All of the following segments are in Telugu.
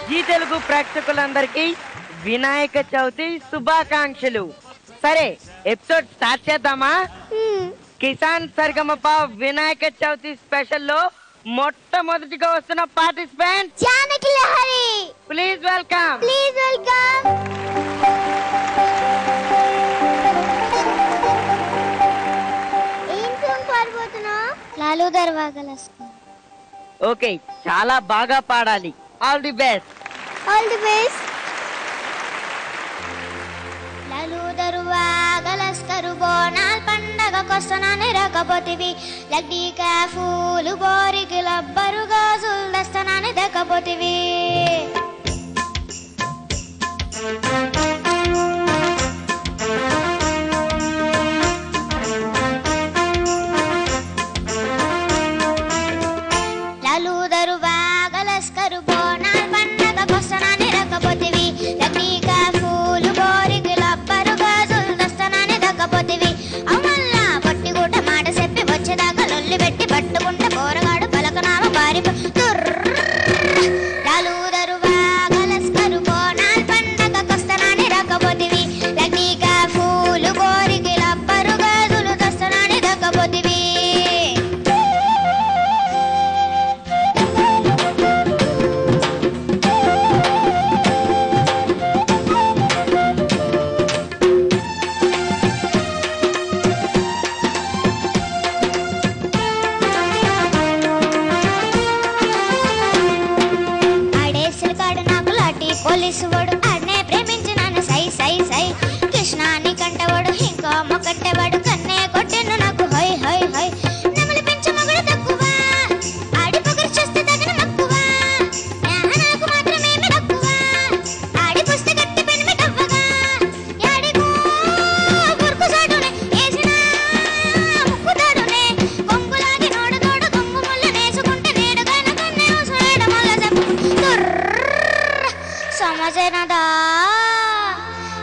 జీ తెలుగు ప్రేక్షకులందరికీ వినాయక చవితి శుభాకాంక్షలు. సరే, ఎపిసోడ్ స్టార్ట్ చేద్దామా? కిసాన్ సరిగమప వినాయక చవితి స్పెషల్ లో మొట్టమొదటిగా వస్తున్న participant Janaki Lahari. Please welcome. ఏం సాంగ్ పాడబోతున్నావు? లాలు దర్వాగలస్కర్. ఓకే, చాలా బాగా పాడాలి. All the best. లాలు దర్వాగలస్కరు బోనాల్ పండగకొస్తనాని రకపోతివి. లడ్డీకా పూలు బోరికి లబ్బరు గాజులు దస్తనాని దక్కపోతివి. లాలు దర్వాగలస్కరు బోనాల్ పండగకొస్తనాని రకపోతివి. లడ్డీకా పూలు బోరికి లబ్బరు గాజులు దస్తనాని దక్కపోతివి. అమ్మల్లా పొట్టి గుట్ట మాట చెప్పి వచ్చేదాకా లొల్లి పెట్టి పట్టుకుంటే పోరగాడు పలకనామ పారి లాలు దర్వాగలస్కరు బోనాల్ పండగకొస్తనాని రకపోతివి. లడ్డీకా పూలు బోరికి లబ్బరు గాజులు దస్తనాని దక్కపోతివి. పోలీసు వాడు ఆడనే ప్రేమించినాను సై సై సై. కృష్ణాని కంటవాడు ఇంకో మొక్కట్టేవాడు కన్నే కొట్టెను నాకు హై హై హై. నమలి పెంచ మగుడు తక్కువ, ఆడి పొగరు చేస్తే తగిన మక్కువ. నాకు మాత్రమేమి తక్కువ, ఆడి పుస్తే గట్టి పెనిమి కవ్వగా. యాడికో గుర్కు సాడునే వేసిన ముక్కుతాడునే. కొంగులాగి నోడు తోడు కొంగు ముళ్ళు నేసుకుంటే నేడుగైన కన్నే ఉసురేడ మొల్ల చెప్పు సమజనదా.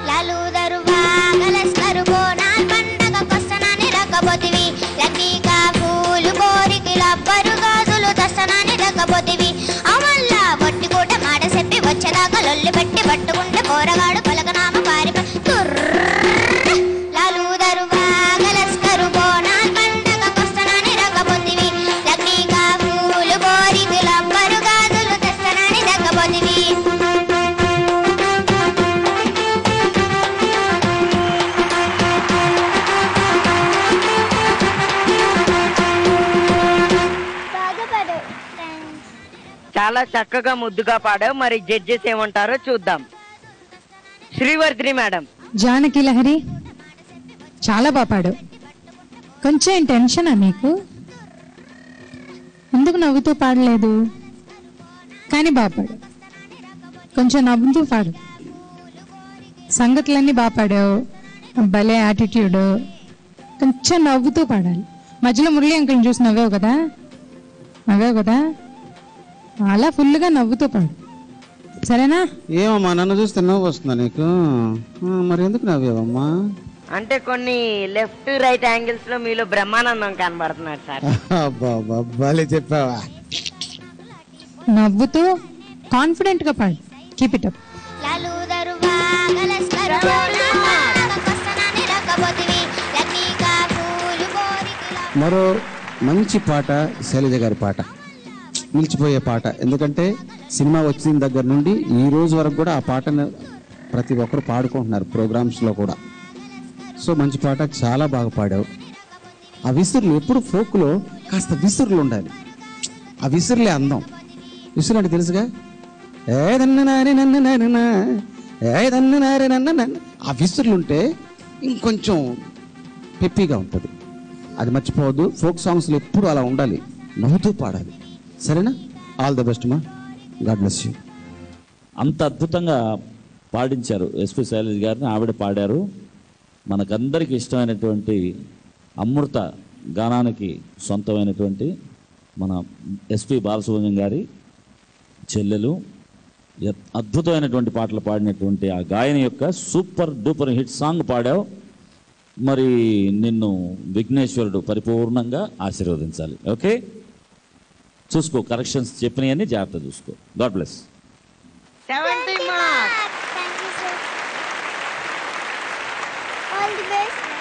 లాలు దర్వాగలస్కరు బోనాల్ పండగకొస్తనాని రకపోతివి. లడ్డీకా పూలు బోరికి లబ్బరు గాజులు దస్తనాని దక్కపోతివి. అమల్లా బొట్టి కూట మాట చెప్పి వచ్చేదాకా లొల్లి పెట్టి పట్టుకుంటే పోరగాడు పలకనామ పారి లాలు దర్వాగలస్కరు బోనాల్ పండగకొస్తనాని రకపోతివి. లడ్డీకా పూలు బోరికి లబ్బరు గాజులు దస్తనాని దక్కపోతివి. చాలా చక్కగా ముద్దుగా పాడావు. మరి జడ్జెస్ ఏమంటారో చూద్దాం. శ్రీవర్ధిని మేడం. జానకి లహరి చాలా బాగా పాడావు. కొంచెం టెన్షనా నీకు? ఎందుకు నవ్వుతూ పాడలేదు? కానీ బాగా పాడు, కొంచెం నవ్వుతూ పాడు. సంగతులన్నీ బాగా పాడావు, భలే యాటిట్యూడ్. కొంచెం నవ్వుతూ పాడాలి. మధ్యలో మురళి అంకుల్ని చూసి నవ్వావు కదా, అలా ఫుల్గా నవ్వుతూ పాడు, సరేనా? ఏమమ్మా, నన్ను చూస్తే నవ్వు వస్తుందా నీకు? మరి ఎందుకు నవ్వావమ్మా? అంటే కొన్ని లెఫ్ట్ రైట్ యాంగిల్స్ లో మీలో బ్రహ్మానందం కనబడుతున్నాడు సార్. బాలే చెప్పావా. నవ్వుతూ కాన్ఫిడెంట్ గా పాడు. Keep it up. మరో మంచి పాట శైలజ గారి పాట, నిలిచిపోయే పాట. ఎందుకంటే సినిమా వచ్చిన దగ్గర నుండి ఈ రోజు వరకు కూడా ఆ పాటను ప్రతి ఒక్కరు పాడుకుంటున్నారు ప్రోగ్రామ్స్లో కూడా. సో మంచి పాట, చాలా బాగా పాడావు. ఆ విసురులు ఎప్పుడు ఫోక్లో కాస్త విసురులు ఉండాలి. ఆ విసురులే అందం. విసురు అంటే తెలుసుగా, ఆ విసురులు ఉంటే ఇంకొంచెం పెప్పీగా ఉంటుంది. అది మర్చిపోవద్దు. ఫోక్ సాంగ్స్లో ఎప్పుడు అలా ఉండాలి, నవ్వుతూ పాడాలి, సరేనా? ఆల్ ద బెస్ట్ మా, గాడ్ బ్లెస్ యూ. అంత అద్భుతంగా పాడించారు ఎస్పి శైలజ గారిని, ఆవిడ పాడారు. మనకందరికీ ఇష్టమైనటువంటి అమృత గానానికి సొంతమైనటువంటి మన ఎస్పి బాలసుబ్రహ్మణ్యం గారి చెల్లెలు, అద్భుతమైనటువంటి పాటలు పాడినటువంటి ఆ గాయని యొక్క సూపర్ డూపర్ హిట్ సాంగ్ పాడావు. మరి నిన్ను విఘ్నేశ్వరుడు పరిపూర్ణంగా ఆశీర్వదించాలి. ఓకే, చూసుకో, కరెక్షన్స్ చెప్పినవన్నీ జాగ్రత్త చూసుకో. God bless. 70 marks. Thank you sir. All the best.